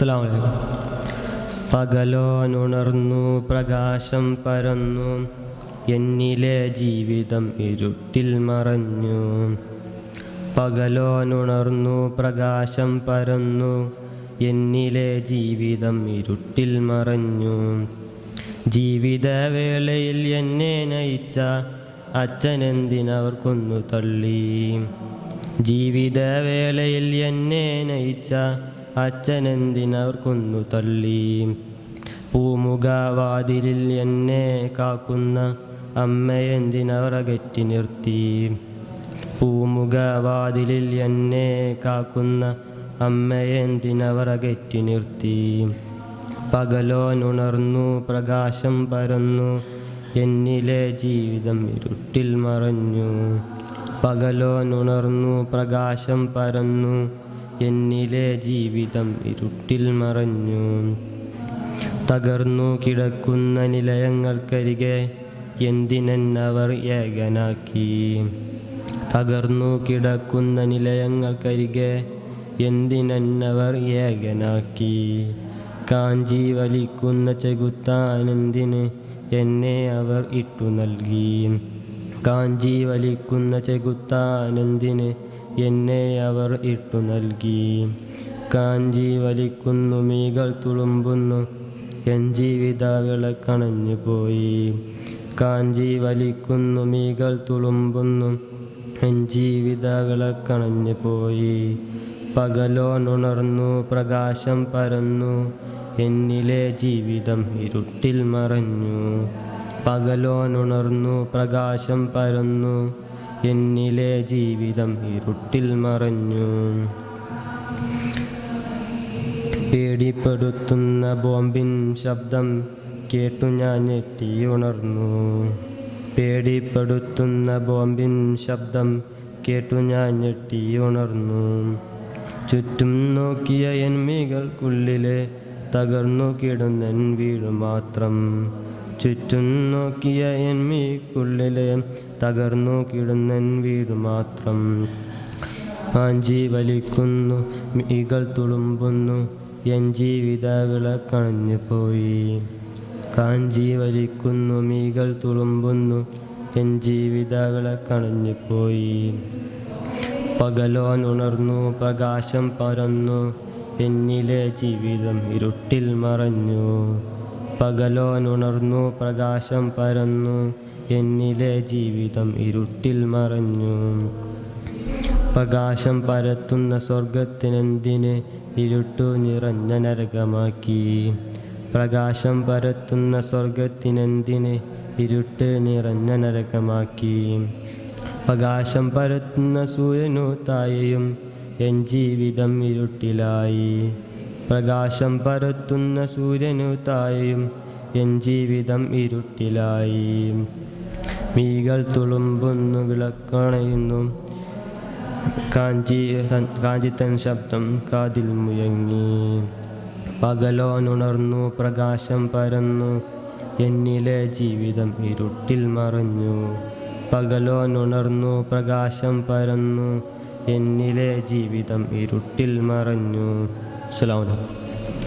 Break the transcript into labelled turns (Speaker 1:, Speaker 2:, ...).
Speaker 1: അസ്സലാമു അലൈക്കും. പകലോനുണർന്നു പ്രകാശം പരന്നു, എന്നിലെ ജീവിതം ഇരുട്ടിൽ മറഞ്ഞു. പകലോനുണർന്നു പ്രകാശം പരന്നു, എന്നിലെ ജീവിതം ഇരുട്ടിൽ മറഞ്ഞു. ജീവിതവേളയിൽ എന്നെ നയിച്ച അച്ഛനെന്തിനവർ കൊന്നു തള്ളി. ജീവിതവേളയിൽ എന്നെ നയിച്ച അച്ഛനെന്തിനവർ കൊന്നു തള്ളി. പൂമുഖവാതിലിൽ എന്നെ കാക്കുന്ന അമ്മയെന്തിനവർ അകറ്റി നിർത്തി. പൂമുഖവാതിലിൽ എന്നെ കാക്കുന്ന അമ്മയെന്തിനവർ അകറ്റി നിർത്തി. പകലോനുണർന്നു പ്രകാശം പരന്നു, എന്നിലെ ജീവിതം ഇരുട്ടിൽ മറഞ്ഞു. പകലോനുണർന്നു പ്രകാശം പരന്നു, എന്നിലെ ജീവിതം ഇരുട്ടിൽ മറഞ്ഞു. തകർന്നു കിടക്കുന്ന നിലയങ്ങൾക്കരികെ എന്തിനെന്നവർ ഏകനാക്കി. തകർന്നു കിടക്കുന്ന നിലയങ്ങൾക്കരികെ എന്തിനെന്നവർ ഏകനാക്കി. കാഞ്ചി വലിക്കുന്ന ചെകുത്താനെന്തിന് എന്നെ അവർ ഇട്ടു നൽകി. കാഞ്ചി വലിക്കുന്ന ചെകുത്താനെന്തിന് എന്നെ അവർ ഇട്ടു നൽകി. കാഞ്ചി വലിക്കുന്നു മീകൾ തുളുമ്പുന്നു, എൻ ജീവിത വിളക്കണഞ്ഞു പോയി. കാഞ്ചി വലിക്കുന്നു മീകൾ തുളുമ്പുന്നു, എൻ ജീവിത വിളക്കണഞ്ഞു പോയി. പകലോനുണർന്നു പ്രകാശം പരന്നു, എന്നിലെ ജീവിതം ഇരുട്ടിൽ മറഞ്ഞു. പകലോനുണർന്നു പ്രകാശം പരന്നു, എന്നിലെ ജീവിതം ഇരുട്ടിൽ മറഞ്ഞു. പേടിപ്പെടുത്തുന്ന ബോംബിൻ ശബ്ദം കേട്ടു ഞാൻ ഞെട്ടിയുണർന്നു. പേടിപ്പെടുത്തുന്ന ബോംബിൻ ശബ്ദം കേട്ടു ഞാൻ ഞെട്ടിയുണർന്നു. ചുറ്റും നോക്കിയ എന്മികൾക്കുള്ളിലെ തകർന്നു കിടന്നൻ വീട് മാത്രം. ചുറ്റും നോക്കിയ എന്മിക്കുള്ളിലെ തകർന്നു കിടന്നൻ വീട് മാത്രം. കാഞ്ചി വലിക്കുന്നു മീകൾ തുളുമ്പുന്നു, എൻ ജീവിത വിളക്കണഞ്ഞു പോയി. കാഞ്ചി വലിക്കുന്നു മീകൾ തുളുമ്പുന്നു, എൻ ജീവിത വിളക്കണഞ്ഞു പോയി. പകലോനുണർന്നു പ്രകാശം പരന്നു, എന്നിലെ ജീവിതം ഇരുട്ടിൽ മറഞ്ഞു. പകലോനുണർന്നു പ്രകാശം പരന്നു, എന്നിലെ ജീവിതം ഇരുട്ടിൽ മറഞ്ഞു. പ്രകാശം പരത്തുന്ന സ്വർഗത്തിനെന്തിന് ഇരുട്ടു നിറഞ്ഞ നരകമാക്കി. പ്രകാശം പരത്തുന്ന സ്വർഗത്തിനെന്തിന് ഇരുട്ട് നിറഞ്ഞ നരകമാക്കി. പ്രകാശം പരത്തുന്ന സൂര്യനു താഴെയും എൻ ജീവിതം ഇരുട്ടിലായി. പ്രകാശം പരത്തുന്ന സൂര്യനു താഴെയും എൻ ജീവിതം ഇരുട്ടിലായി. മീകൾ തുളുമ്പുന്നു വിളക്കണയുന്നു, കാഞ്ചിത്തൻ ശബ്ദം കാതിൽ മുഴങ്ങി. പകലോനുണർന്നു പ്രകാശം പരന്നു, എന്നിലെ ജീവിതം ഇരുട്ടിൽ മറഞ്ഞു. പകലോനുണർന്നു പ്രകാശം പരന്നു, എന്നിലെ ജീവിതം ഇരുട്ടിൽ മറഞ്ഞു. അസ്സലാമു അലൈക്കും.